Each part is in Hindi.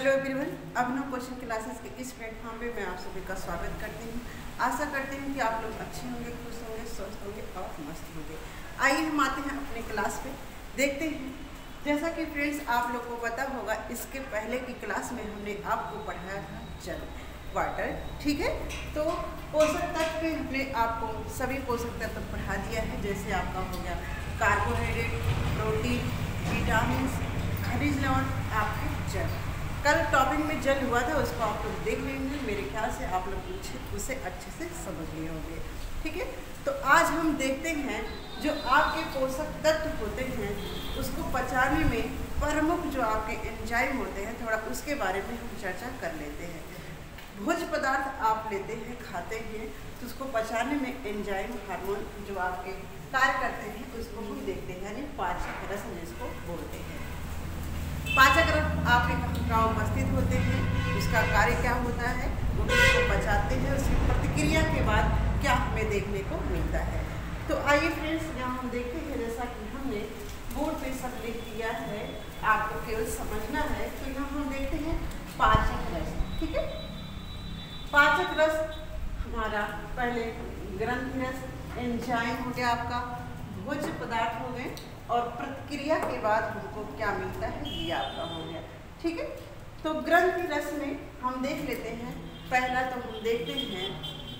हेलो एवरीवन, अभिनव कोचिंग क्लासेस के इस प्लेटफॉर्म पे मैं आप सभी का स्वागत करती हूँ। आशा करती हूँ कि आप लोग अच्छे होंगे, खुश होंगे, स्वस्थ होंगे और मस्त होंगे। आइए हम आते हैं अपने क्लास पे, देखते हैं। जैसा कि फ्रेंड्स आप लोग को पता होगा, इसके पहले की क्लास में हमने आपको पढ़ाया था जल, वाटर, ठीक है। तो पोषक तत्व में हमने आपको सभी पोषक तत्व पढ़ा दिया है। जैसे आपका हो गया कार्बोहाइड्रेट, प्रोटीन, विटामिन, खनिज लवण, आपके जल। कल टॉपिक में जल हुआ था, उसको आप लोग देख लेंगे। मेरे ख्याल से आप लोग उसे अच्छे से समझ लिए होंगे, ठीक है। तो आज हम देखते हैं जो आपके पोषक तत्व होते हैं उसको पचाने में प्रमुख जो आपके एंजाइम होते हैं, थोड़ा उसके बारे में हम चर्चा कर लेते हैं। भोज्य पदार्थ आप लेते हैं, खाते हैं, तो उसको पचाने में एंजाइम, हार्मोन जो आपके कार्य करते हैं उसको हम देखते हैं, यानी पाचक रस जिसको बोलते हैं। पाचक रस आपके कहाँ उपस्थित होते हैं, उसका कार्य क्या होता है, वो उसको पचाते हैं, उसकी प्रतिक्रिया के बाद क्या हमें देखने को मिलता है। तो आइए फ्रेंड्स, यहाँ हम देखते हैं, जैसा कि हमने बोर्ड पे सब लिख दिया है, आपको केवल समझना है। तो यहाँ हम देखते हैं पाचक रस, ठीक है। पाचक रस हमारा पहले ग्रंथि रस, एंजाइम हो गया, आपका भोज्य पदार्थ हो गए, और प्रतिक्रिया के बाद हमको क्या मिलता है ये आपका हो गया, ठीक है। तो ग्रंथि रस में हम देख लेते हैं। पहला तो हम देखते हैं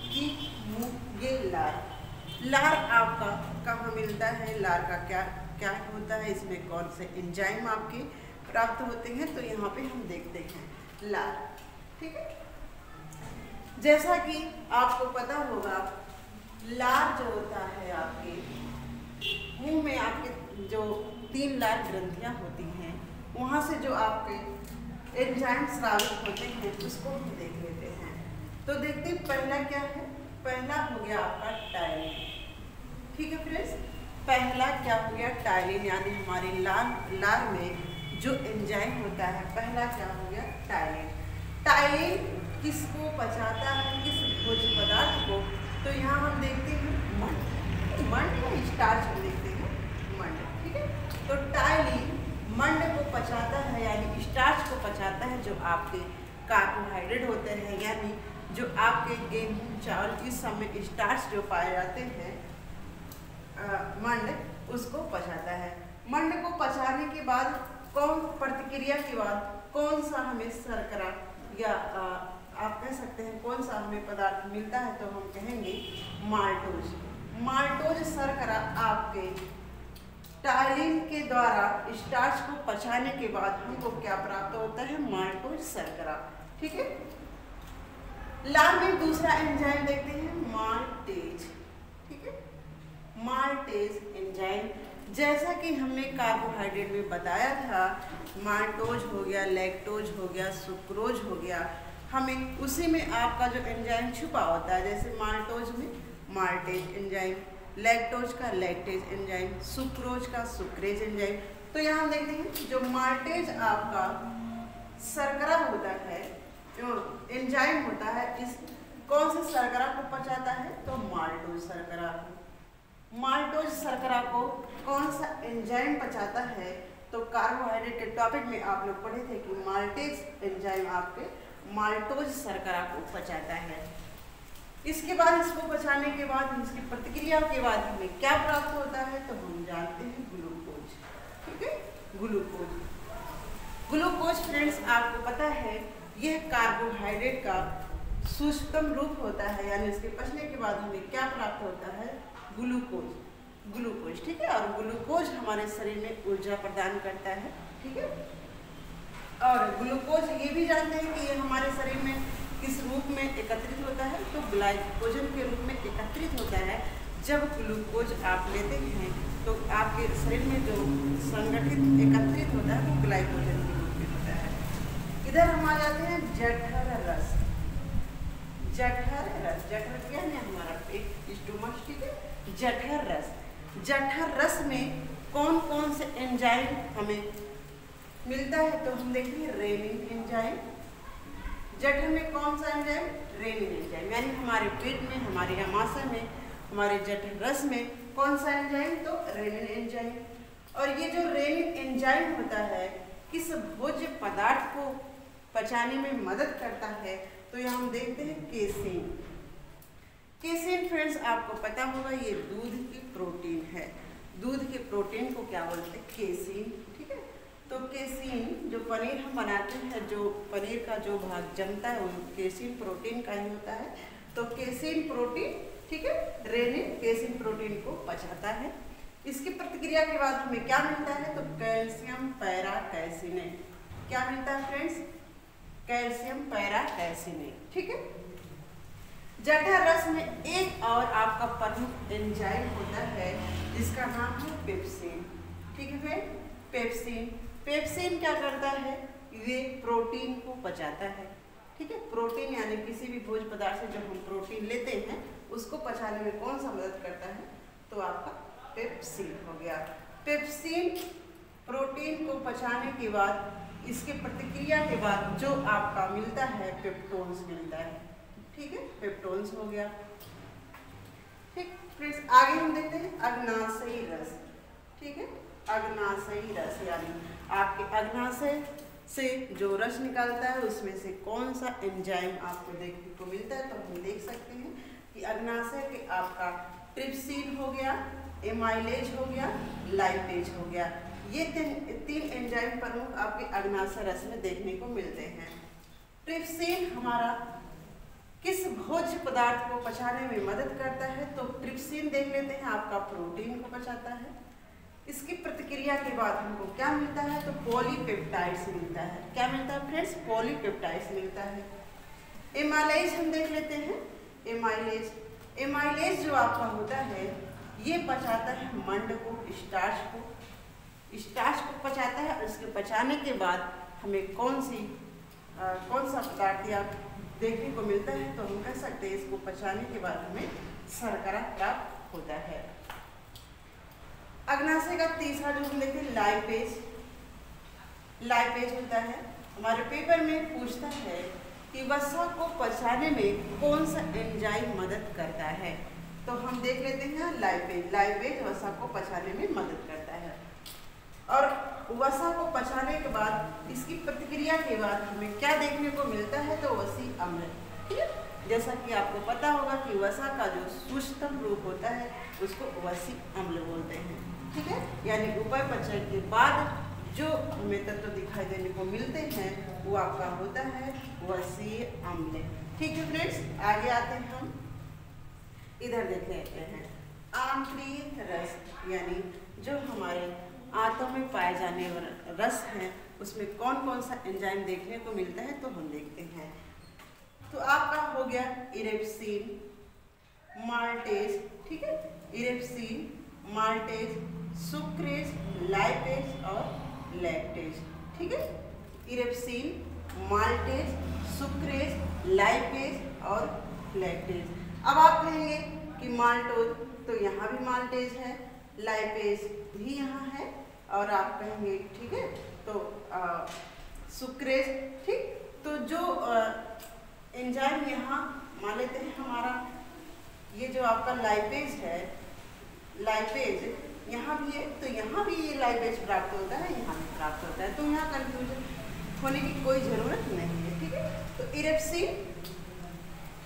कि ये लार आपका कहाँ मिलता है, लार का क्या क्या होता है, इसमें कौन से एंजाइम आपके प्राप्त होते हैं। तो यहाँ पे हम देखते हैं लार, ठीक है। जैसा कि आपको पता होगा, लार जो होता है आपके मुंह में, आपके जो 3 लार ग्रंथियां होती हैं, वहाँ से जो आपके एंजाइम स्रावित होते हैं उसको हम देख लेते हैं। तो देखते हैं पहला क्या है। पहला हो गया आपका टायलिन, ठीक है फ्रेंड्स। पहला क्या हो गया, टायलिन, यानी हमारे लार में जो एंजाइम होता है, पहला क्या हो गया टायलिन। टायलिन किसको पचाता है, किस भोज्य पदार्थ को। तो यहाँ हम देखते हैं मंड को, स्टार्च को देखते हैं मंड, ठीक है। तो टायलिन मंड को पचाता है, यानी स्टार्च को पचाता है, जो आपके कार्बोहाइड्रेट होते हैं, यानी जो आपके गेहूं, चावल, इस सब में स्टार्च जो पाए जाते हैं, मंड उसको पचाता है। मंड को पचाने के बाद कौन प्रतिक्रिया के बाद कौन सा हमें शर्करा या आप कह सकते हैं कौन सा हमें पदार्थ मिलता है, तो हम कहेंगे माल्टोज। माल्टोज शर्करा आपके टायलिन के द्वारा स्टार्च को पचाने के बाद हमको क्या प्राप्त होता है, माल्टोज शर्करा, ठीक है। लार में दूसरा एंजाइम देखते हैं माल्टेज, ठीक है। माल्टेज एंजाइम, जैसा कि हमने कार्बोहाइड्रेट में बताया था, माल्टोज हो गया, लैक्टोज हो गया, सुक्रोज हो गया, हमें उसी में आपका जो एंजाइम छुपा होता है। जैसे माल्टोज में माल्टेज एंजाइम, लैक्टोज का लैक्टेज एंजाइम, सुक्रोज का सुक्रेज एंजाइम। तो यहाँ हम देखते हैं जो माल्टेज आपका शर्करा होता है, जो एंजाइम होता है, इस कौन से शर्करा को पचाता है, तो माल्टोज शर्करा को। माल्टोज शर्करा को कौन सा एंजाइम पचाता है, तो कार्बोहाइड्रेट के टॉपिक में आप लोग पढ़े थे कि माल्टेज एंजाइम आपके माल्टोज शर्करा को पचाता है। इसके बाद इसको पचाने के बाद, इसकी प्रतिक्रिया के बाद हमें क्या प्राप्त होता है, तो हम जानते हैं ग्लूकोज, ठीक है। ग्लूकोज फ्रेंड्स आपको पता है, यह कार्बोहाइड्रेट का सूक्ष्मतम रूप होता है, यानी इसके पचने के बाद हमें क्या प्राप्त होता है, ग्लूकोज, ठीक है। और ग्लूकोज हमारे शरीर में ऊर्जा प्रदान करता है, ठीक है। और ग्लूकोज ये भी जानते हैं कि ये हमारे शरीर में किस रूप में एकत्रित होता है, तो ग्लाइकोजन के रूप में एकत्रित होता है। जब ग्लूकोज आप लेते हैं तो आपके शरीर में जो संगठित एकत्रित होता है वो ग्लाइकोजन के रूप में होता है। इधर हम आ जाते हैं जठर रस। जठर क्या है, हमारा पेट, स्टोमक, ठीक है। जठर रस में कौन कौन से एंजाइम हमें मिलता है, तो हम देखिए रेनिन एंजाइम। जठर में कौन सा एंजाइम, रेनिन एंजाइम, यानी हमारे पेट में, हमारे आमाशय में, हमारे जठर रस में कौन सा एंजाइम, तो रेनिन एंजाइम। और ये जो रेनिन एंजाइम होता है, किस भोज्य पदार्थ को पचाने में मदद करता है। तो यहाँ हम देखते हैं केसीन। केसीन फ्रेंड्स आपको पता होगा ये दूध की प्रोटीन है। दूध के प्रोटीन को क्या बोलते हैं? केसीन। ठीक है, तो केसीन जो पनीर हम बनाते हैं, जो पनीर का जो भाग जमता है वो केसीन प्रोटीन का ही होता है। तो केसीन प्रोटीन, ठीक है, रेनिन केसीन प्रोटीन को पचाता है। इसकी प्रतिक्रिया के बाद हमें क्या मिलता है? तो कैल्शियम पैराकैसिनेट। क्या मिलता है फ्रेंड्स? कैल्शियम पैराकैसिनेट। ठीक है, जठर रस में एक और आपका प्रमुख एंजाइम होता है जिसका नाम है पेप्सिन। ठीक है फ्रेंड, पेप्सिन। पेप्सिन क्या करता है? ये प्रोटीन को पचाता है। ठीक है, प्रोटीन यानी किसी भी भोज्य पदार्थ से जब हम प्रोटीन लेते हैं उसको पचाने में कौन सा मदद करता है? तो आपका पेप्सिन हो गया। पेप्सिन प्रोटीन को पचाने के बाद इसके प्रतिक्रिया के बाद जो आपका मिलता है पेप्टोन्स मिलता है। ठीक है, पेप्टोन्स हो गया। ठीक फ्रेंड्स, आगे हम देखते हैं अग्नाशयी रस। ठीक है, अग्नाशयी रस यानी आपके अग्नाशय से जो रस निकालता है उसमें से कौन सा एंजाइम आपको देखने को मिलता है? तो हम देख सकते हैं कि अग्नाशय के आपका ट्रिप्सिन हो गया, एमाइलेज हो गया, लाइपेज हो गया। ये तीन एंजाइम प्रमुख आपके अग्नाशय रस में देखने को मिलते हैं। ट्रिप्सिन हमारा किस भोज्य पदार्थ को पचाने में मदद करता है? तो ट्रिप्सिन देख लेते हैं, आपका प्रोटीन को पचाता है। इसकी प्रतिक्रिया के बाद हमको क्या मिलता है? तो पॉलीपेप्टाइड्स मिलता है। क्या मिलता है फ्रेंड्स? पॉलीपेप्टाइड्स मिलता है। एमाइलेज हम देख लेते हैं। एमाइलेज, एमाइलेज जो आपका होता है ये पचाता है मंड को, स्टार्च को। स्टार्च को पचाता है और इसके पचाने के बाद हमें कौन सा पदार्थ या देखने को मिलता है? तो हम कह सकते हैं इसको पचाने के बाद हमें शर्करा प्राप्त होता है। अग्नाशय का तीसरा जो हम देखते हैं लाइपेज। लाइपेज होता है, हमारे पेपर में पूछता है कि वसा को पचाने में कौन सा एंजाइम मदद करता है? तो हम देख लेते हैं लाइपेज। लाइपेज वसा को पचाने में मदद करता है और वसा को पचाने के बाद इसकी प्रतिक्रिया के बाद हमें क्या देखने को मिलता है? तो वसी अम्ल। ठीक है, जैसा कि आपको पता होगा कि वसा का जो सूक्ष्मतम रूप होता है उसको वसी अम्ल बोलते हैं। ठीक है, यानी उपापचय के बाद जो हमें तत्व दिखाई देने को मिलते हैं वो आपका होता है वसी अम्ल। ठीक है फ्रेंड्स, आगे आते हैं हम, इधर देख लेते हैं आंतरिक रस, यानी जो हमारे आंतों में पाए जाने वाले रस हैं उसमें कौन कौन सा एंजाइम देखने को मिलता है? तो हम देखते हैं। तो आपका हो गया इरेप्सिन, माल्टेज। ठीक है, इरेप्सिन, माल्टेज, सुक्रेज, लाइपेज और लैक्टेज। ठीक है, इरेप्सिन, माल्टेज, सुक्रेज, लाइपेज और लैक्टेज। अब आप कहेंगे कि माल्टोज, तो यहाँ भी माल्टेज है, लाइपेज भी यहाँ है और आप कहेंगे ठीक है तो सुक्रेज। ठीक, तो जो एंजाइम यहाँ मान लेते हैं हमारा ये जो आपका लाइपेज है, लाइपेज यहाँ भी है, तो यहाँ भी ये लाइपेज प्राप्त होता है, यहाँ भी प्राप्त होता है। तो यहाँ कंफ्यूजन होने की कोई ज़रूरत नहीं है। ठीक है, तो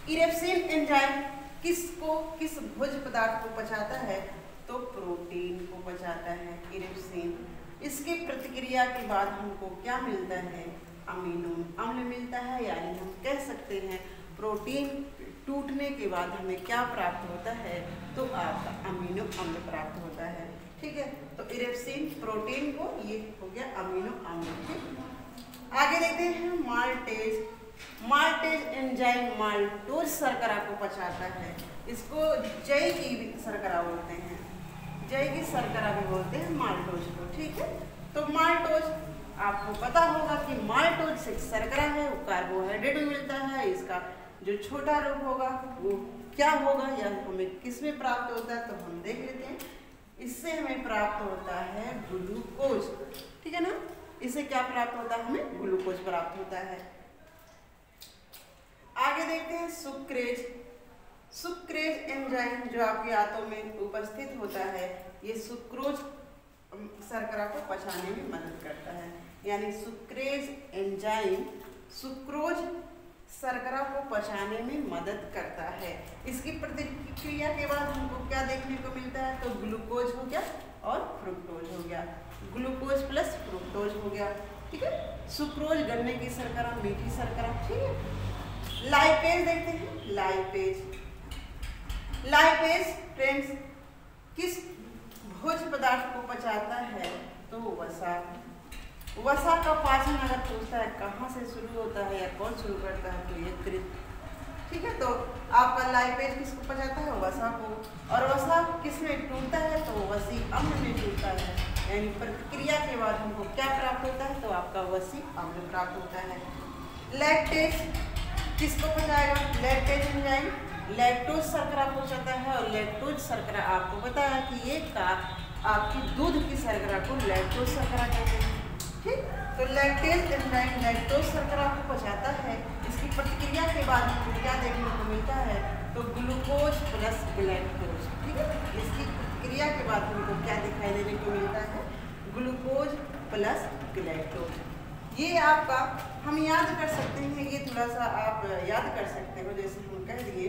इरेप्सिन एंजाइम किस भोज्य पदार्थ को पचाता है? तो प्रोटीन को पचाता है इरेप्सिन। इसके प्रतिक्रिया के बाद हमको क्या मिलता है? अमीनो अम्ल मिलता है, यानी हम कह सकते हैं प्रोटीन टूटने के बाद हमें क्या प्राप्त होता है? तो आपका अमीनो अम्ल प्राप्त होता है। ठीक है, तो इरेप्सिन प्रोटीन को, ये हो गया अमीनो अम्ल। ठीक, आगे देखते हैं माल्टेज। माल्टेज एंजाइम माल्टोज शर्करा को पचाता है। इसको जई की शर्करा बोलते हैं, जई की शर्करा भी बोलते हैं माल्टोज को। ठीक है, तो माल्टोज आपको पता होगा कि माल्टोज से शर्करा है, वो कार्बोहाइड्रेट में मिलता है। इसका जो छोटा रूप होगा वो क्या होगा या हमें किस में प्राप्त होता है? तो हम देख लेते हैं, इससे हमें प्राप्त होता है ग्लूकोज। ठीक है ना, इससे क्या प्राप्त होता है? हमें ग्लूकोज प्राप्त होता है। आगे देखते हैं सुक्रेज। सुक्रेज एंजाइम जो आपके आंतों में उपस्थित होता है, ये सुक्रोज शर्करा को पचाने में मदद करता है। यानी सुक्रेज एंजाइम सुक्रोज शर्करा को पचाने में मदद करता है। इसकी प्रतिक्रिया के बाद हमको क्या देखने को मिलता है, तो ग्लूकोज हो गया और फ्रुक्टोज हो गया, ग्लूकोज प्लस फ्रुक्टोज हो गया, ठीक है। सुक्रोज गन्ने की शर्करा, मीठी शर्करा, ठीक है। लाइपेज देखते हैं, लाइपेज फ्रेंड्स किस भोज्य पदार्थ को पचाता है, तो वसा का पाचन अगर पूछता है कहाँ से शुरू होता है या कौन शुरू करता है, तो यकृत, ठीक है। तो आपका लाइपेज किसको पचाता है, वसा को, और वसा किसमें टूटता है, तो वसी अम्ल में टूटता है, यानी प्रतिक्रिया के बाद हमको क्या प्राप्त होता है, तो आपका वसी अम्ल प्राप्त होता है। लैक्टेज किसको पचाएगा, लैक्टेज एंजाइम लैक्टोज शर्करा को पचाता है, और लैक्टोज शर्करा आपको पता है कि ये का आपकी दूध की शर्करा को लैक्टोज शर्करा कहते हैं, ठीक। तो लैक्टेज एंजाइम लैक्टोज शर्करा को पचाता है। इसकी प्रतिक्रिया के बाद हमको क्या देखने को मिलता है, तो ग्लूकोज प्लस ग्लैक्टोज, ठीक है। इसकी प्रतिक्रिया के बाद हमको क्या दिखाई देने को मिलता है, ग्लूकोज प्लस ग्लैक्टोज। ये आपका हम याद कर सकते हैं, ये थोड़ा सा आप याद कर सकते हो, जैसे हम कह दिए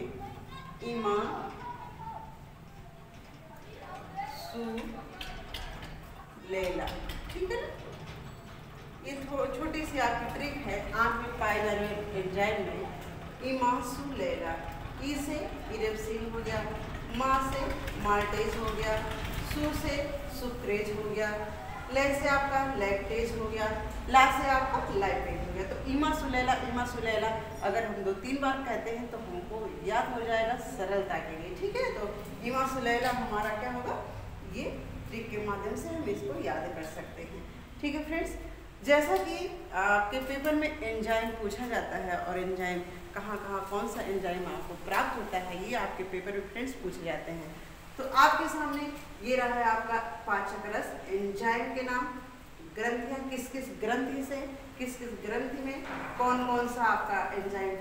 इमा सु लेला, ठीक है ना। ये छोटी सी आपकी ट्रिक है, आंत में पाए जाने वाले एंजाइम में इमा सु लेला, ई से इरेप्सिल हो गया, मा से माल्टेज हो गया, सु से सुक्रेज हो गया, ले से आपका लैक्टेज हो गया, ला से आपका लाइपेज हो गया। तो इमा सुलेला अगर हम 2-3 बार कहते हैं तो हमको याद हो जाएगा सरलता के लिए, ठीक है। तो इमा सुलेला हमारा क्या होगा, ये ट्रिक के माध्यम से हम इसको याद कर सकते हैं, ठीक है फ्रेंड्स। जैसा कि आपके पेपर में एंजाइम पूछा जाता है और एंजाइम कहाँ कौन सा एंजाइम आपको प्राप्त होता है, ये आपके पेपर में फ्रेंड्स पूछे जाते हैं। तो आपके सामने ये रहा है आपका पाचक रस, एंजाइम के नाम, ग्रंथियाँ किस किस ग्रंथि से किस किस ग्रंथि में कौन सा आपका एंजाइम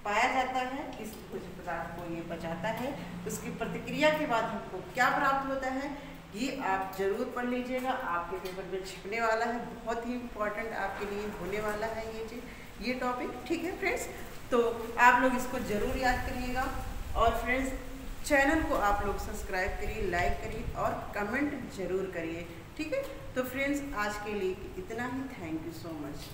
पाया जाता है, किस भोज्य पदार्थ को ये पचाता है, उसकी प्रतिक्रिया के बाद हमको क्या प्राप्त होता है, ये आप जरूर पढ़ लीजिएगा। आपके पेपर में छिपने वाला है, बहुत ही इम्पोर्टेंट आपके लिए होने वाला है ये टॉपिक, ठीक है फ्रेंड्स। तो आप लोग इसको जरूर याद करिएगा, और फ्रेंड्स चैनल को आप लोग सब्सक्राइब करिए, लाइक करिए और कमेंट जरूर करिए, ठीक है। तो फ्रेंड्स आज के लिए इतना ही, थैंक यू सो मच।